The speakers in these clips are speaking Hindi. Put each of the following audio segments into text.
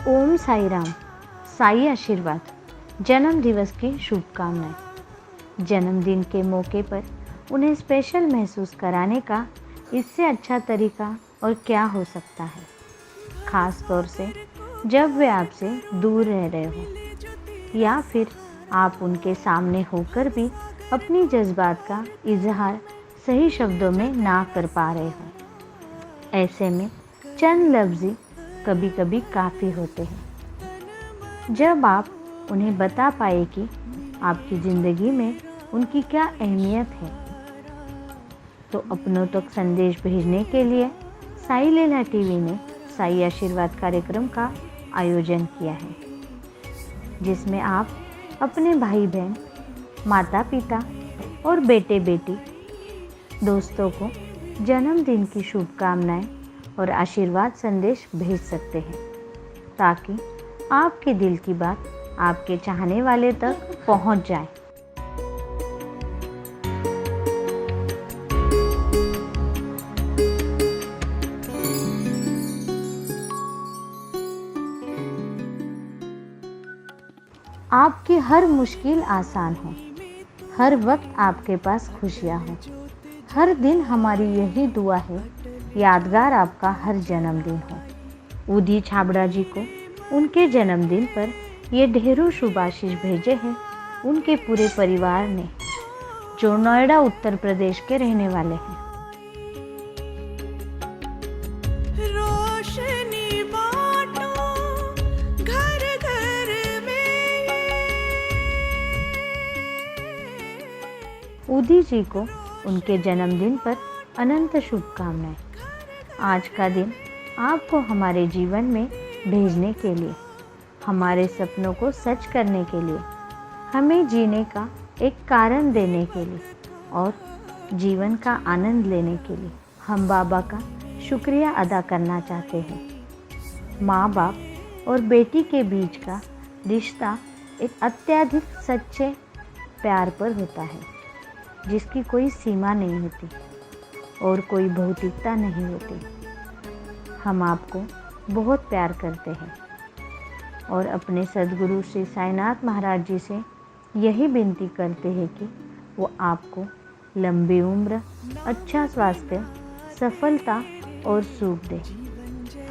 ओम साई राम, साई आशीर्वाद। जन्म दिवस की शुभकामनाएं। जन्मदिन के मौके पर उन्हें स्पेशल महसूस कराने का इससे अच्छा तरीका और क्या हो सकता है, ख़ास तौर से जब वे आपसे दूर रह रहे हो या फिर आप उनके सामने होकर भी अपनी जज्बात का इजहार सही शब्दों में ना कर पा रहे हो। ऐसे में चंद लफ्ज़ कभी कभी काफ़ी होते हैं। जब आप उन्हें बता पाए कि आपकी ज़िंदगी में उनकी क्या अहमियत है, तो अपनों तक संदेश भेजने के लिए साई लीला टीवी ने साई आशीर्वाद कार्यक्रम का आयोजन किया है, जिसमें आप अपने भाई बहन, माता पिता और बेटे बेटी, दोस्तों को जन्मदिन की शुभकामनाएं और आशीर्वाद संदेश भेज सकते हैं, ताकि आपके दिल की बात आपके चाहने वाले तक पहुंच जाए। आपकी हर मुश्किल आसान हो, हर वक्त आपके पास खुशियाँ हो। हर दिन हमारी यही दुआ है, यादगार आपका हर जन्मदिन हो। उदी छाबड़ा जी को उनके जन्मदिन पर ये ढेरों शुभ आशीष भेजे हैं उनके पूरे परिवार ने, जो नोएडा उत्तर प्रदेश के रहने वाले हैं। उदी जी को उनके जन्मदिन पर अनंत शुभकामनाएं। आज का दिन आपको हमारे जीवन में भेजने के लिए, हमारे सपनों को सच करने के लिए, हमें जीने का एक कारण देने के लिए और जीवन का आनंद लेने के लिए हम बाबा का शुक्रिया अदा करना चाहते हैं। माँ बाप और बेटी के बीच का रिश्ता एक अत्यधिक सच्चे प्यार पर होता है, जिसकी कोई सीमा नहीं होती और कोई भौतिकता नहीं होती। हम आपको बहुत प्यार करते हैं और अपने सद्गुरु श्री साईनाथ महाराज जी से यही विनती करते हैं कि वो आपको लंबी उम्र, अच्छा स्वास्थ्य, सफलता और सुख दे।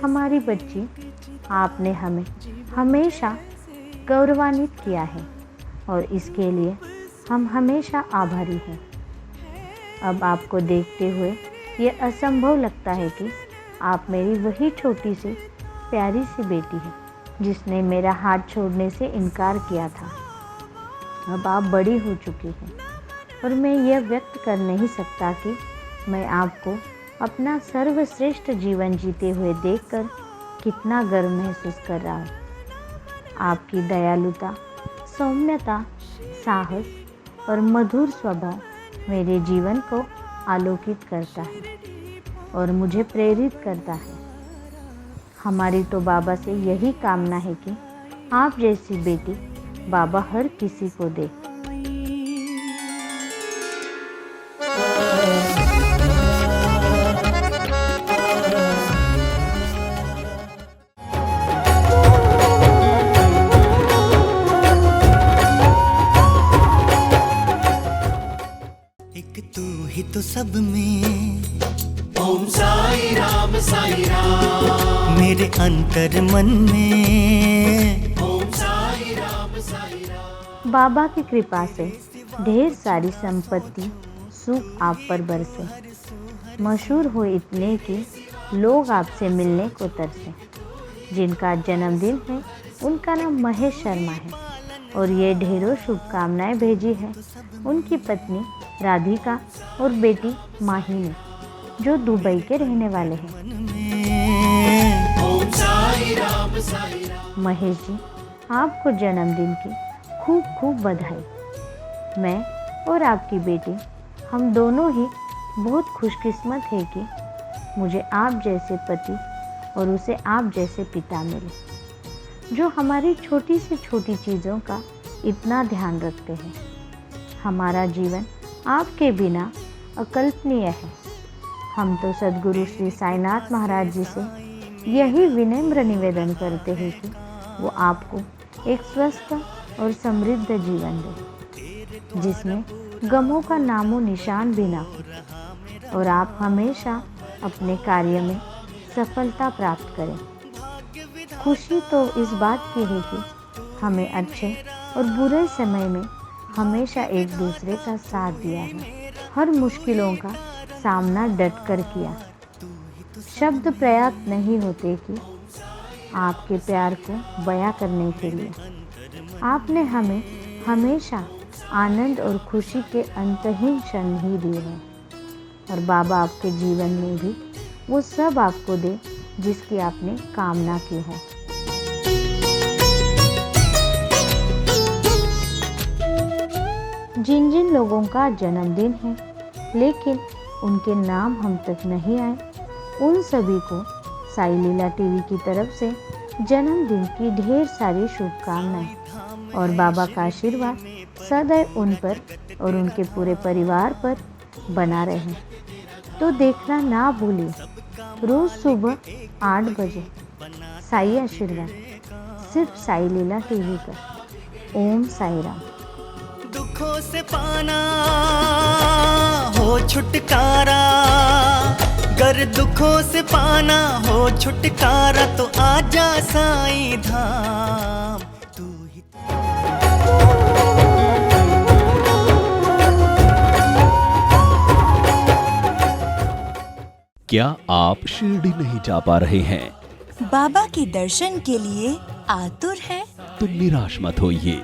हमारी बच्ची, आपने हमें हमेशा गौरवान्वित किया है और इसके लिए हम हमेशा आभारी हैं। अब आपको देखते हुए ये असंभव लगता है कि आप मेरी वही छोटी सी प्यारी सी बेटी है जिसने मेरा हाथ छोड़ने से इनकार किया था। अब आप बड़ी हो चुकी हैं और मैं यह व्यक्त कर नहीं सकता कि मैं आपको अपना सर्वश्रेष्ठ जीवन जीते हुए देखकर कितना गर्व महसूस कर रहा हूँ। आपकी दयालुता, सौम्यता, साहस और मधुर स्वभाव मेरे जीवन को आलोकित करता है और मुझे प्रेरित करता है। हमारी तो बाबा से यही कामना है कि आप जैसी बेटी बाबा हर किसी को दे। एक तू ही तो सब में, ओम साई राम मेरे अंतर मन में, ओम साई राम। बाबा की कृपा से ढेर सारी संपत्ति, सुख आप पर बरसे। मशहूर हो इतने कि लोग आपसे मिलने को तरसे। जिनका जन्मदिन है उनका नाम महेश शर्मा है और ये ढेरों शुभकामनाएं भेजी है उनकी पत्नी राधिका और बेटी माही ने, जो दुबई के रहने वाले हैं। ओम साई राम। महेश जी, आपको जन्मदिन की खूब खूब बधाई। मैं और आपकी बेटी, हम दोनों ही बहुत खुशकिस्मत है कि मुझे आप जैसे पति और उसे आप जैसे पिता मिले, जो हमारी छोटी से छोटी चीज़ों का इतना ध्यान रखते हैं। हमारा जीवन आपके बिना अकल्पनीय है। हम तो सद्गुरु श्री साईनाथ महाराज जी से यही विनम्र निवेदन करते हैं कि वो आपको एक स्वस्थ और समृद्ध जीवन दे, जिसमें गमों का नामो निशान भी ना हो, और आप हमेशा अपने कार्य में सफलता प्राप्त करें। खुशी तो इस बात की है कि हमें अच्छे और बुरे समय में हमेशा एक दूसरे का साथ दिया है, हर मुश्किलों का सामना डट कर किया। शब्द पर्याप्त नहीं होते कि आपके प्यार को बयां करने के लिए। आपने हमें हमेशा आनंद और खुशी के अंतहीन क्षण ही दिए हैं, और बाबा आपके जीवन में भी वो सब आपको दे जिसकी आपने कामना की है। जिन जिन लोगों का जन्मदिन है लेकिन उनके नाम हम तक नहीं आए, उन सभी को साई लीला टीवी की तरफ से जन्मदिन की ढेर सारी शुभकामनाएं और बाबा का आशीर्वाद सदैव उन पर और उनके पूरे परिवार पर बना रहे। तो देखना ना भूलिए रोज सुबह 8 बजे साई आशीर्वाद, सिर्फ साई लीला टीवी पर। ओम साई राम। दुखों से पाना हो छुटकारा, गर दुखों से पाना हो छुटकारा, तो आजा साईं धाम तू ही। क्या आप शिरडी नहीं जा पा रहे हैं? बाबा के दर्शन के लिए आतुर हैं? तो निराश मत होइए,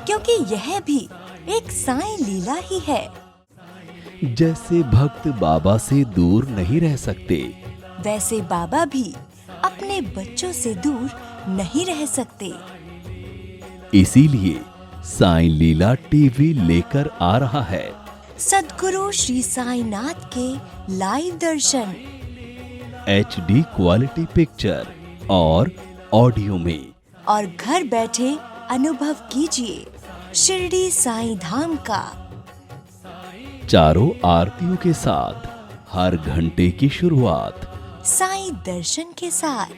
क्योंकि यह भी एक साईं लीला ही है। जैसे भक्त बाबा से दूर नहीं रह सकते, वैसे बाबा भी अपने बच्चों से दूर नहीं रह सकते। इसीलिए साईं लीला टीवी लेकर आ रहा है सद्गुरु श्री साईनाथ के लाइव दर्शन HD क्वालिटी पिक्चर और ऑडियो में, और घर बैठे अनुभव कीजिए शिरडी साईं धाम का। चारों आरतियों के साथ हर घंटे की शुरुआत साईं दर्शन के साथ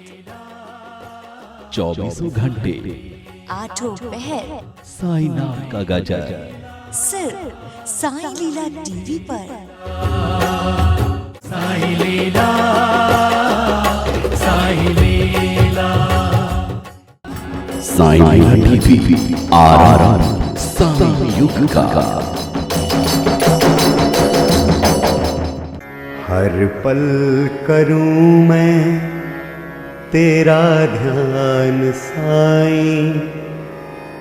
24 घंटे 8 पहर साईं नाम का गजर सिर्फ साईं लीला टीवी पर। साई लीला, साई लीला। साईं लीला टीवी आरंभ साईं युग का। हर पल करूं मैं तेरा ध्यान साईं,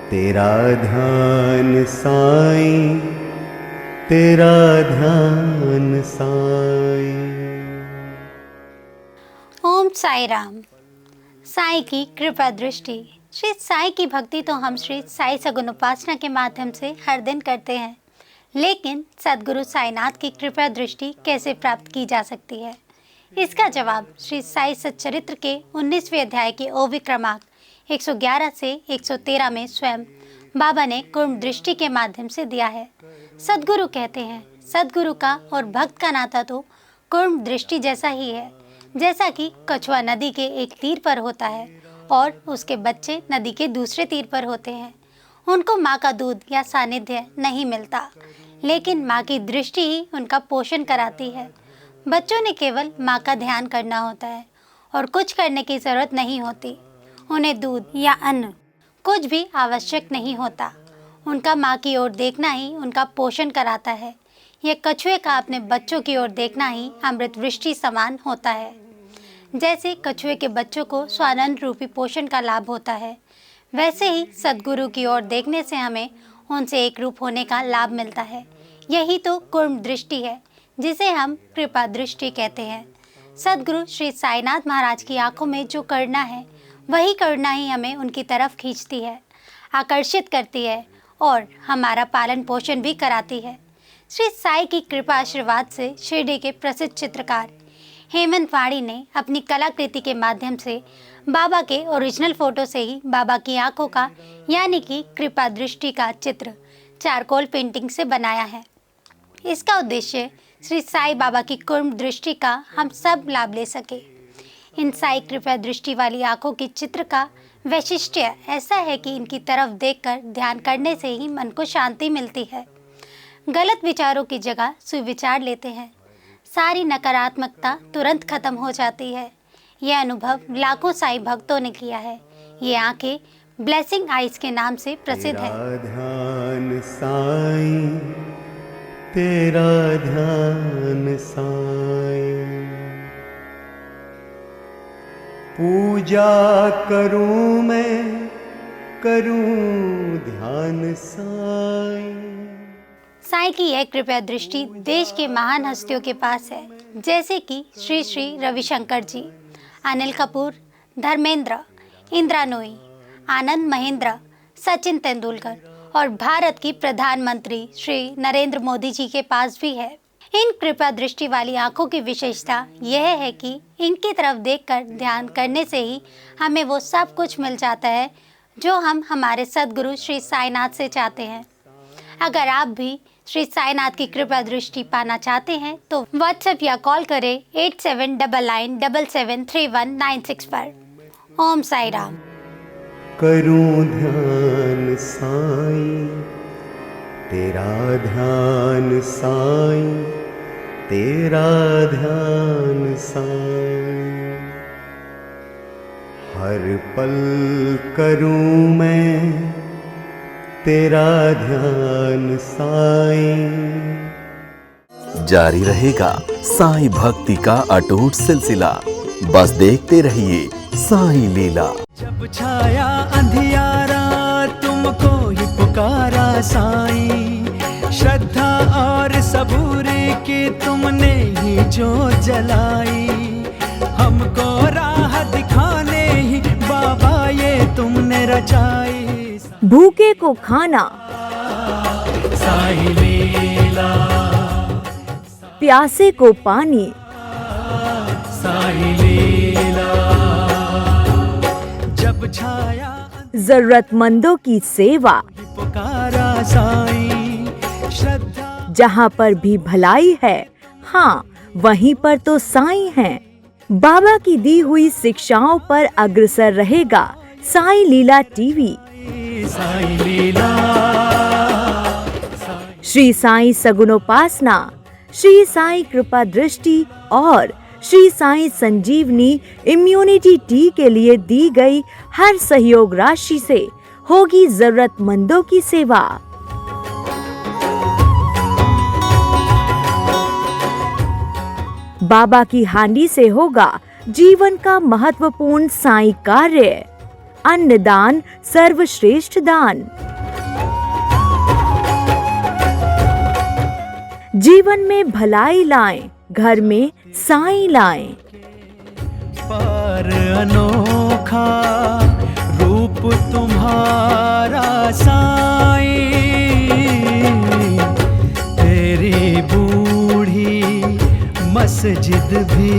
तेरा ध्यान साईं, तेरा ध्यान साईं। ओम साई राम। साई की कृपा दृष्टि। श्री साई की भक्ति तो हम श्री साई सगुन उपासना के माध्यम से हर दिन करते हैं, लेकिन सद्गुरु साईनाथ की कृपा दृष्टि कैसे प्राप्त की जा सकती है? इसका जवाब श्री साई सच्चरित्र के 19वें अध्याय के ओवी क्रमांक 111 से 113 में स्वयं बाबा ने कुर्म दृष्टि के माध्यम से दिया है। सद्गुरु कहते हैं, सद्गुरु का और भक्त का नाता तो कुर्म दृष्टि जैसा ही है, जैसा कि कछुआ नदी के एक तीर पर होता है और उसके बच्चे नदी के दूसरे तीर पर होते हैं। उनको माँ का दूध या सानिध्य नहीं मिलता, लेकिन माँ की दृष्टि ही उनका पोषण कराती है। बच्चों ने केवल माँ का ध्यान करना होता है और कुछ करने की ज़रूरत नहीं होती। उन्हें दूध या अन्न कुछ भी आवश्यक नहीं होता। उनका माँ की ओर देखना ही उनका पोषण कराता है। यह कछुए का अपने बच्चों की ओर देखना ही अमृत वृष्टि समान होता है। जैसे कछुए के बच्चों को स्वानंद रूपी पोषण का लाभ होता है, वैसे ही सद्गुरु की ओर देखने से हमें उनसे एक रूप होने का लाभ मिलता है। यही तो कुर्म दृष्टि है, जिसे हम कृपा दृष्टि कहते हैं। सद्गुरु श्री साईनाथ महाराज की आंखों में जो करुणा है, वही करुणा ही हमें उनकी तरफ खींचती है, आकर्षित करती है और हमारा पालन पोषण भी कराती है। श्री साई की कृपा आशीर्वाद से शिरडी के प्रसिद्ध चित्रकार हेमंत वाणी ने अपनी कलाकृति के माध्यम से बाबा के ओरिजिनल फोटो से ही बाबा की आंखों का यानी कि कृपा दृष्टि का चित्र चारकोल पेंटिंग से बनाया है। इसका उद्देश्य श्री साई बाबा की कुर्म दृष्टि का हम सब लाभ ले सके। इन साई कृपा दृष्टि वाली आंखों के चित्र का वैशिष्ट्य ऐसा है कि इनकी तरफ देखकर ध्यान करने से ही मन को शांति मिलती है। गलत विचारों की जगह सुविचार लेते हैं। सारी नकारात्मकता तुरंत खत्म हो जाती है। यह अनुभव लाखों साईं भक्तों ने किया है। ये आंखें ब्लेसिंग आइज के नाम से प्रसिद्ध है। तेरा ध्यान साईं, तेरा ध्यान साईं, पूजा करूं मैं, करूं ध्यान साईं। साईं की यह कृपया दृष्टि देश के महान हस्तियों के पास है, जैसे कि श्री श्री रविशंकर जी, अनिल कपूर, धर्मेंद्र, इंदिरा नूई, आनंद महेंद्र, सचिन तेंदुलकर और भारत की प्रधानमंत्री श्री नरेंद्र मोदी जी के पास भी है। इन कृपा दृष्टि वाली आंखों की विशेषता यह है कि इनकी तरफ देखकर ध्यान करने से ही हमें वो सब कुछ मिल जाता है जो हम हमारे सद्गुरु श्री साईनाथ से चाहते हैं। अगर आप भी श्री साईनाथ की कृपा दृष्टि पाना चाहते हैं तो व्हाट्सएप या कॉल करें 8799773196 पर। ओम साई राम। करूं ध्यान साईं, तेरा ध्यान साईं, तेरा ध्यान साईं, हर पल करूं मैं तेरा ध्यान साईं। जारी रहेगा साईं भक्ति का अटूट सिलसिला। बस देखते रहिए साईं लीला। जब छाया अंधियारा तुमको ही पुकारा साईं, श्रद्धा और सबूरी की तुमने ही जो जलाई, हमको राह दिखाने ही बाबा ये तुमने रचाई। भूखे को खाना, साईं लीला, प्यासे को पानी, साईं लीला, जब छाया जरूरतमंदों की सेवा, पुकारा साईं, श्रद्धा जहाँ पर भी भलाई है, हाँ वहीं पर तो साईं हैं। बाबा की दी हुई शिक्षाओं पर अग्रसर रहेगा साईं लीला टीवी। साईं लीला, श्री साईं सगुनोपासना, श्री साईं कृपा दृष्टि और श्री साईं संजीवनी इम्यूनिटी टी के लिए दी गई हर सहयोग राशि से होगी जरूरतमंदों की सेवा। बाबा की हांडी से होगा जीवन का महत्वपूर्ण साईं कार्य। अन्नदान सर्वश्रेष्ठ दान। जीवन में भलाई लाएं, घर में साईं लाएं। पर अनोखा रूप तुम्हारा साईं, तेरी बूढ़ी मस्जिद भी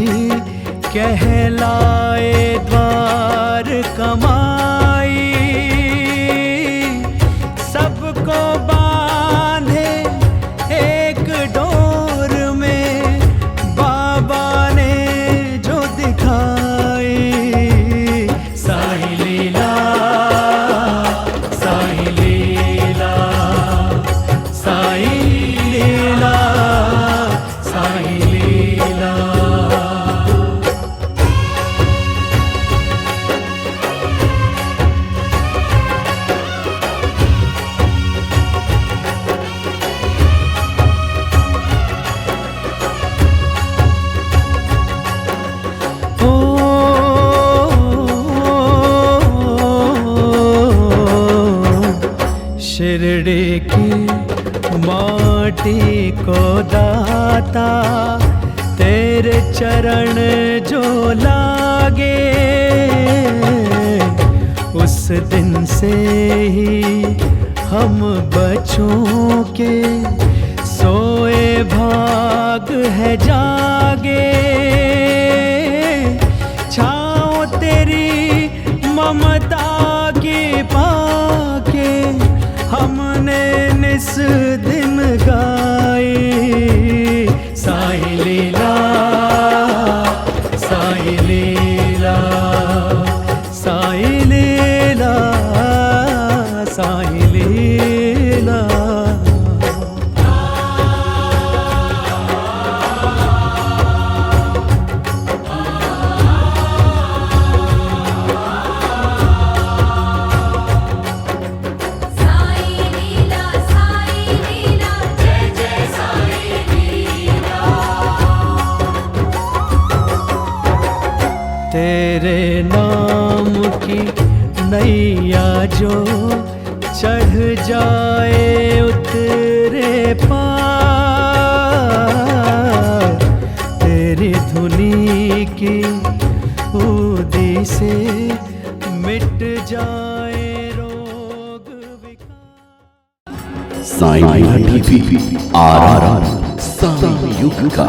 कहलाए द्वार कमाई, सबको बांधे एक डोर में बाबा ने जो दिखाई। साईं लीला, साईं लीला, साईं लीला, साईं लीला। शिरडी की माटी को दाता तेरे चरण जो लागे, उस दिन से ही हम बच्चों के सोए भाग है जागे। छाँव तेरी ममता की पाके हमने निस दिन गाई। साईं लीला, साईं लीला, साईं लीला। तेरे नाम की नैया जो चढ़ जाए उतरे पार, तेरी धुनी की ऊदी से मिट जाए रोग विकार। साईं टीवी, आर साई युग का।